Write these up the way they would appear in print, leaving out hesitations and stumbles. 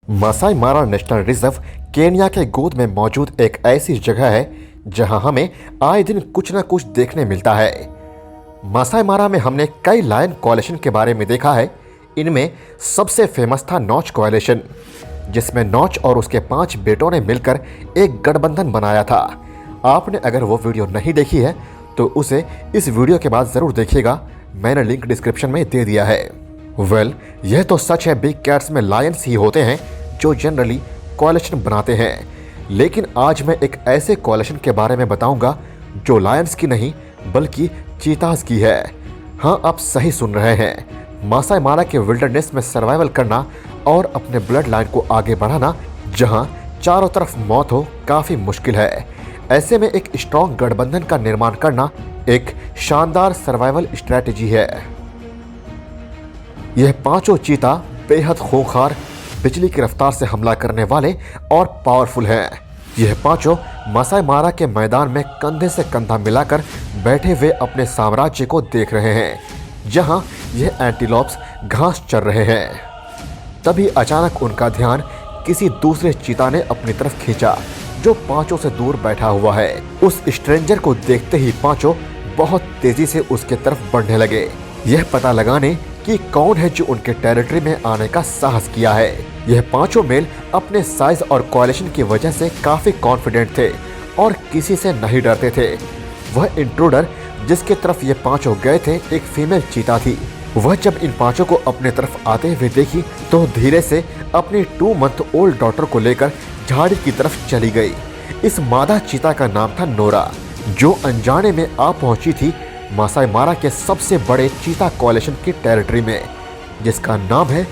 Maasai Mara national reserve Kenya के गोद में मौजूद एक ऐसी जगह है जहां हमें आए दिन कुछ न कुछ देखने मिलता है। मासाई मारा में हमने कई लायन कोएलिशन के बारे में देखा है। इनमें सबसे फेमस था नॉच कोएलिशन, जिसमें नॉच और उसके 5 बेटों ने मिलकर एक गठबंधन बनाया था। आपने अगर वो वीडियो नहीं देखी है तो उसे इस वीडियो के बाद ज़रूर देखिएगा, मैंने लिंक डिस्क्रिप्शन में दे दिया है। यह तो सच है, बिग कैट्स में लायंस ही होते हैं जो जनरली कोएलिशन बनाते हैं, लेकिन आज मैं एक ऐसे कोएलिशन के बारे में बताऊंगा जो लायंस की नहीं बल्कि चीताज की है। हाँ, आप सही सुन रहे हैं। मासाई मारा के विल्डरनेस में सर्वाइवल करना और अपने ब्लड लाइन को आगे बढ़ाना जहां चारों तरफ मौत हो, काफ़ी मुश्किल है। ऐसे में एक स्ट्रॉन्ग गठबंधन का निर्माण करना एक शानदार सर्वाइवल स्ट्रैटेजी है। यह 5 चीता बेहद खूंखार, बिजली की रफ्तार से हमला करने वाले और पावरफुल हैं। यह 5 मासाई मारा के मैदान में कंधे से कंधा मिलाकर बैठे हुए अपने साम्राज्य को देख रहे हैं, जहां यह एंटीलोप्स घास चर रहे हैं। तभी अचानक उनका ध्यान किसी दूसरे चीता ने अपनी तरफ खींचा जो 5 से दूर बैठा हुआ है। उस स्ट्रेंजर को देखते ही 5 बहुत तेजी से उसके तरफ बढ़ने लगे, यह पता लगाने कि कौन है जो उनके टेरिटरी में आने का साहस किया है। यह 5 मेल अपने साइज और कोएलिशन की वजह से काफी कॉन्फिडेंट थे और किसी से नहीं डरते थे। वह इंट्रूडर जिसके तरफ ये 5 गए थे एक फीमेल चीता थी। वह जब इन 5 को अपने तरफ आते हुए देखी तो धीरे से अपनी 2 मंथ ओल्ड डॉटर को लेकर झाड़ी की तरफ चली गई। इस मादा चीता का नाम था नोरा, जो अनजाने में आ पहुंची थी मासाई मारा के सबसे बड़े चीता कोएलिशन की टेरिटरी में, जिसका नाम है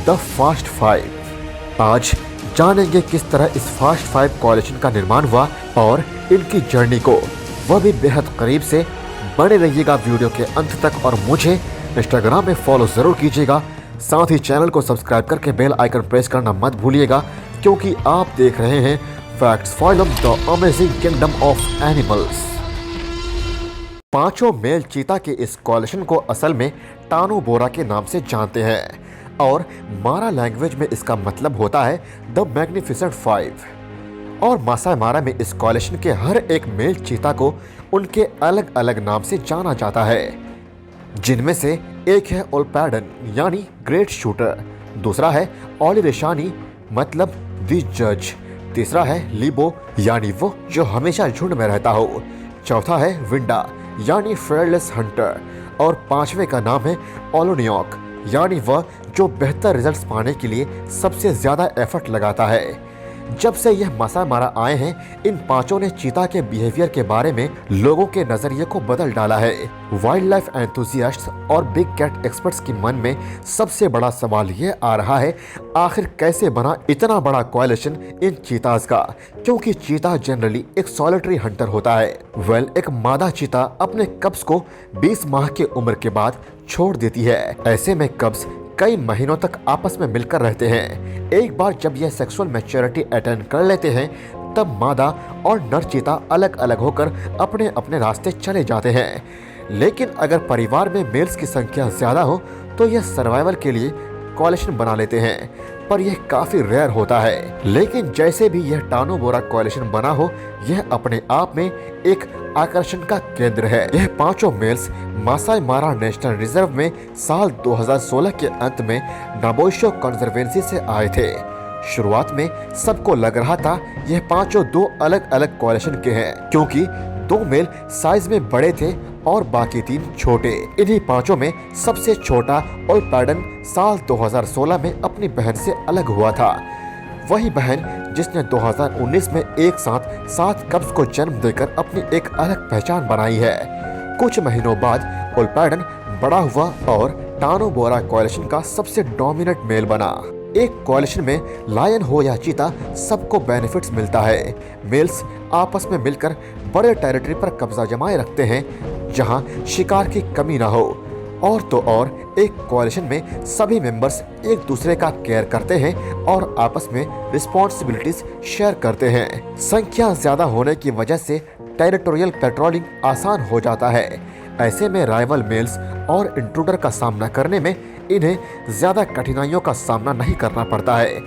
द फास्ट 5। आज जानेंगे किस तरह इस फास्ट 5 कोएलिशन का निर्माण हुआ और इनकी जर्नी को, वह भी बेहद करीब से। बने रहिएगा वीडियो के अंत तक और मुझे इंस्टाग्राम में फॉलो जरूर कीजिएगा। साथ ही चैनल को सब्सक्राइब करके बेल आइकन प्रेस करना मत भूलिएगा, क्योंकि आप देख रहे हैं facts phylum the amazing kingdom of animals. 5 male चीता के इस कोएलिशन को असल में टानो बोरा के नाम से जानते हैं और मारा लैंग्वेज में इसका मतलब होता है द मैग्निफिसेंट 5। और मासाई मारा में इस कोएलिशन के हर एक मेल चीता को उनके अलग अलग नाम से जाना जाता है, जिनमें से एक है ओल्पैडन यानी ग्रेट शूटर, दूसरा है ओलिरेशानी मतलब द जज, तीसरा है लिबो यानी वो जो हमेशा झुंड में रहता हो, चौथा है विंडा यानी फेयरलेस हंटर और 5वें का नाम है ओलोनियोक यानी वह जो बेहतर रिजल्ट्स पाने के लिए सबसे ज्यादा एफर्ट लगाता है। जब से यह मासाई मारा आए हैं, इन 5 ने चीता के बिहेवियर के बारे में लोगों के नजरिए को बदल डाला है। वाइल्ड लाइफ एंथुसियास्ट्स और बिग कैट एक्सपर्ट्स के मन में सबसे बड़ा सवाल यह आ रहा है, आखिर कैसे बना इतना बड़ा कोएलिशन इन चीताज का, क्योंकि चीता जनरली एक सॉलिटरी हंटर होता है। एक मादा चीता अपने कब्स को 20 माह की उम्र के बाद छोड़ देती है। ऐसे में कब्स कई महीनों तक आपस में मिलकर रहते हैं। एक बार जब यह सेक्सुअल मैच्योरिटी अटेन कर लेते हैं, तब मादा और नर चीता अलग अलग होकर अपने अपने रास्ते चले जाते हैं। लेकिन अगर परिवार में मेल्स की संख्या ज्यादा हो तो यह सर्वाइवल के लिए कोएलिशन बना लेते हैं, पर यह काफी रेयर होता है। लेकिन जैसे भी यह टानो बोरा कोएलिशन बना हो, यह अपने आप में एक आकर्षण का केंद्र है। यह 5 males Maasai Mara national reserve में साल 2016 के अंत में नाबोइशो कंजर्वेंसी से आए थे। शुरुआत में सबको लग रहा था यह 5 2 अलग अलग कोएलिशन के हैं, क्योंकि 2 मेल साइज में बड़े थे और बाकी 3 छोटे। इन्हीं 5 में सबसे छोटा ओल्पैडन साल 2016 में अपनी बहन से अलग हुआ था। वही बहन जिसने 2019 में एक साथ 7 कब्स को जन्म देकर अपनी एक अलग पहचान बनाई है। कुछ महीनों बाद ओल्पैडन बड़ा हुआ और टानो बोरा कोएलिशन का सबसे डोमिनेंट मेल बना। एक कोएलिशन में लायन हो या चीता, सबको बेनिफिट्स मिलता है। मेल्स आपस में मिलकर बड़े टेरिटरी पर कब्जा जमाए रखते हैं जहां शिकार की कमी ना हो, और तो और एक कोएलिशन में सभी मेंबर्स एक दूसरे का केयर करते हैं और आपस में रिस्पॉन्सिबिलिटीज शेयर करते हैं। संख्या ज्यादा होने की वजह से टेरिटोरियल पेट्रोलिंग आसान हो जाता है। ऐसे में राइवल मेल्स और इंट्रूडर का सामना करने में इन्हें ज्यादा कठिनाइयों का सामना नहीं करना पड़ता है।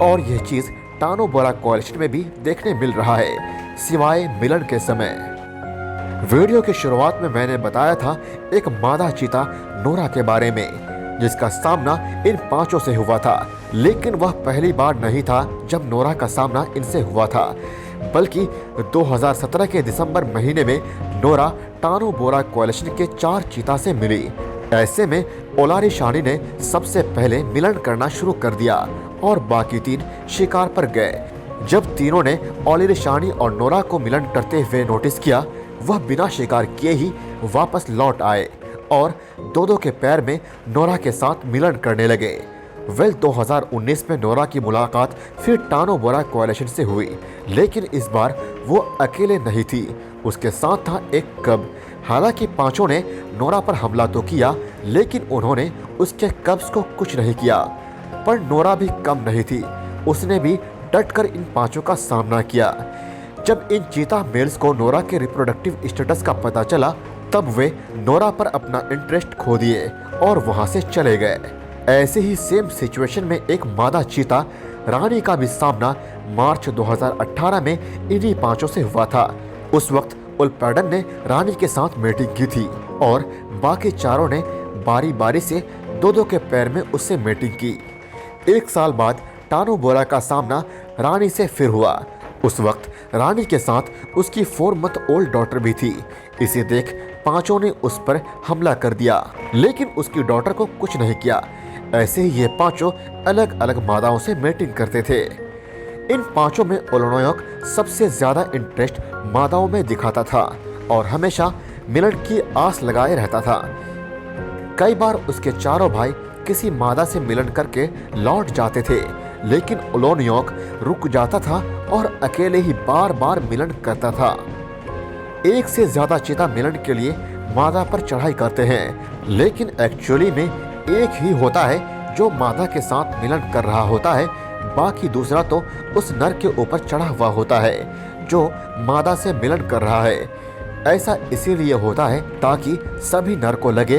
और यह चीज टानो बोरा कोalition में भी देखने मिल रहा है, सिवाय मिलन के समय। वीडियो की शुरुआत में मैंने बताया था एक मादा चीता नोरा के बारे में, जिसका सामना इन 5 से हुआ था। लेकिन वह पहली बार नहीं था जब नोरा का सामना इनसे हुआ था, बल्कि 2017 के दिसंबर महीने में नोरा टानो बोरा कोalition के 4 चीता से मिली। ऐसे में ओलारी शानी ने सबसे पहले मिलन करना शुरू कर दिया और बाकी 3 शिकार पर गए। जब तीनों ने ओलारी शानी और नोरा को मिलन करते हुए नोटिस किया, वह बिना शिकार किए ही वापस लौट आए और दो के पैर में नोरा के साथ मिलन करने लगे। 2019 में नोरा की मुलाकात फिर टानो बोरा कोalition से हुई, लेकिन इस बार वो अकेले नहीं थी, उसके साथ था एक कब। हालांकि 5 ने नोरा पर हमला तो किया, लेकिन उन्होंने उसके कब्ज को कुछ नहीं किया। पर नोरा भी कम नहीं थी, उसने भी डटकर इन 5 का सामना किया। जब इन चीता मेल्स को नोरा के रिप्रोडक्टिव स्टेटस का पता चला, तब वे नोरा पर अपना इंटरेस्ट खो दिए और वहां से चले गए। ऐसे ही सेम सिचुएशन में एक मादा चीता रानी का भी सामना मार्च 2018 में इन्हीं 5 से हुआ था। उस वक्त उल्पैडन ने रानी के साथ मेटिंग की थी और बाकी 4 ने बारी बारी से दो के पैर में उससे मेटिंग की। 1 साल बाद टानो बोरा का सामना रानी से फिर हुआ। उस वक्त रानी के साथ उसकी 4 मंथ ओल्ड डॉटर भी थी। इसे देख 5 ने उस पर हमला कर दिया, लेकिन उसकी डॉटर को कुछ नहीं किया। ऐसे ही ये 5 अलग अलग मादाओं से मेटिंग करते थे। इन 5 में ओलोनोयक सबसे ज्यादा इंटरेस्ट मादाओं में दिखाता था और हमेशा मिलन की आस लगाए रहता था। कई बार उसके 4 भाई किसी मादा से मिलन करके लौट जाते थे, लेकिन ओलोनोयक रुक जाता था और अकेले ही बार बार मिलन करता था। 1 से ज्यादा चीता मिलन के लिए मादा पर चढ़ाई करते हैं, लेकिन एक्चुअली में एक ही होता है जो मादा के साथ मिलन कर रहा होता है, बाकी दूसरा तो उस नर के ऊपर चढ़ा हुआ होता है जो मादा से मिलन कर रहा है। ऐसा इसीलिए होता है ताकि सभी नर को लगे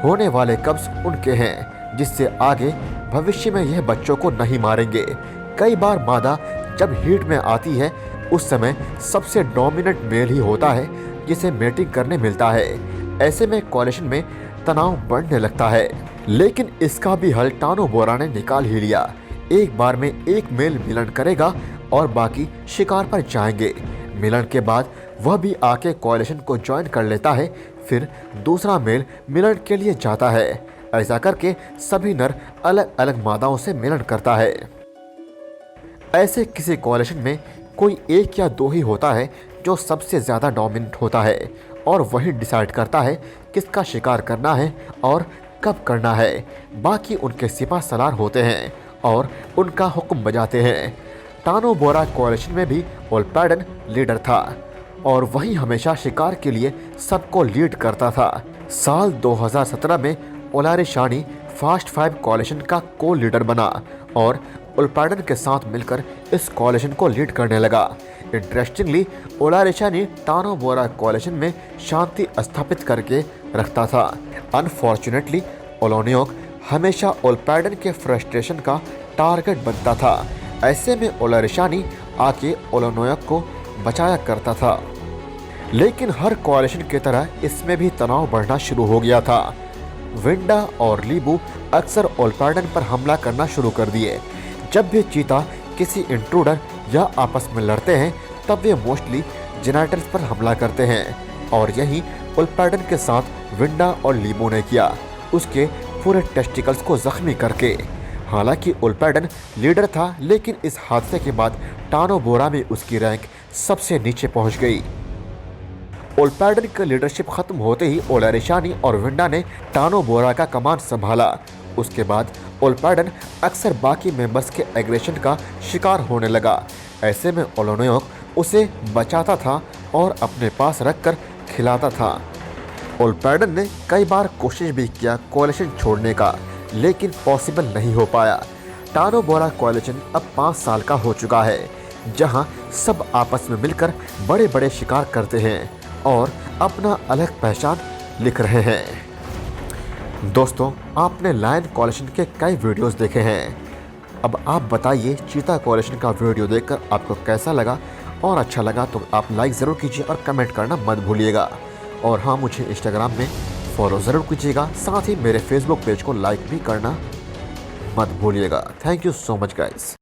होने वाले कब्ज उनके हैं, जिससे आगे भविष्य में यह बच्चों को नहीं मारेंगे। कई बार मादा जब हीट में आती है, उस समय सबसे डोमिनेंट मेल ही होता है जिसे मेटिंग करने मिलता है। ऐसे में कोalition में तनाव बढ़ने लगता है, लेकिन इसका भी हल टानो बोरा ने निकाल ही लिया। एक बार में एक मेल मिलन करेगा और बाकी शिकार पर जाएंगे। मिलन के बाद वह भी आके कोalition को ज्वाइन कर लेता है, फिर दूसरा मेल मिलन के लिए जाता है। ऐसा करके सभी नर अलग अलग मादाओं से मिलन करता है। ऐसे किसी कोalition में कोई 1 या 2 ही होता है जो सबसे ज़्यादा डोमिनेंट होता है और वही डिसाइड करता है किसका शिकार करना है और कब करना है। बाकी उनके सिपा सलार होते हैं और उनका हुक्म बजाते हैं। टानो बोरा कोalition में भी उल्पैडन लीडर था और वही हमेशा शिकार के लिए सबको लीड करता था। साल 2017 में ओलारी शानी फास्ट 5 कोalition का को लीडर बना और उल्पैडन के साथ मिलकर इस कोalition को लीड करने लगा। इंटरेस्टिंगली ओलारी शानी टानो बोरा कोalition में शांति स्थापित करके रखता था। अनफॉर्चुनेटली ओलोनोयक हमेशा उल्पैडन के फ्रस्ट्रेशन का टारगेट बनता था। ऐसे में ओलारी शानी आके ओलोनोयक को बचाया करता था, लेकिन हर कोalition की तरह इसमें भी तनाव बढ़ना शुरू हो गया था। विंडा और लीबू अक्सर उल्पैडन पर हमला करना शुरू कर दिए। जब भी चीता किसी इंट्रूडर या आपस में लड़ते हैं, तब वे मोस्टली जेनेटर्स पर हमला करते हैं और यही उल्पैडन के साथ विंडा और लीबू ने किया, उसके पूरे टेस्टिकल्स को जख्मी करके। हालांकि उल्पैडन लीडर था, लेकिन इस हादसे के बाद टानो बोरा में उसकी रैंक सबसे नीचे पहुंच गई। उल्पैडन की लीडरशिप खत्म होते ही ओलारी शानी और विंडा ने टानो बोरा का कमान संभाला। उसके बाद उल्पैडन अक्सर बाकी मेंबर्स के एग्रेशन का शिकार होने लगा। ऐसे में ओलोनोयक उसे बचाता था और अपने पास रखकर खिलाता था। उल्पैडन ने कई बार कोशिश भी किया कोalition छोड़ने का, लेकिन पॉसिबल नहीं हो पाया। टानो बोरा कोalition अब 5 साल का हो चुका है, जहां सब आपस में मिलकर बड़े बड़े शिकार करते हैं और अपना अलग पहचान लिख रहे हैं। दोस्तों, आपने लायन कोalition के कई वीडियोस देखे हैं। अब आप बताइए चीता कोलेशन का वीडियो देखकर आपको कैसा लगा, और अच्छा लगा तो आप लाइक ज़रूर कीजिए और कमेंट करना मत भूलिएगा। और हाँ, मुझे इंस्टाग्राम में फॉलो ज़रूर कीजिएगा, साथ ही मेरे फेसबुक पेज को लाइक भी करना मत भूलिएगा। Thank you so much guys.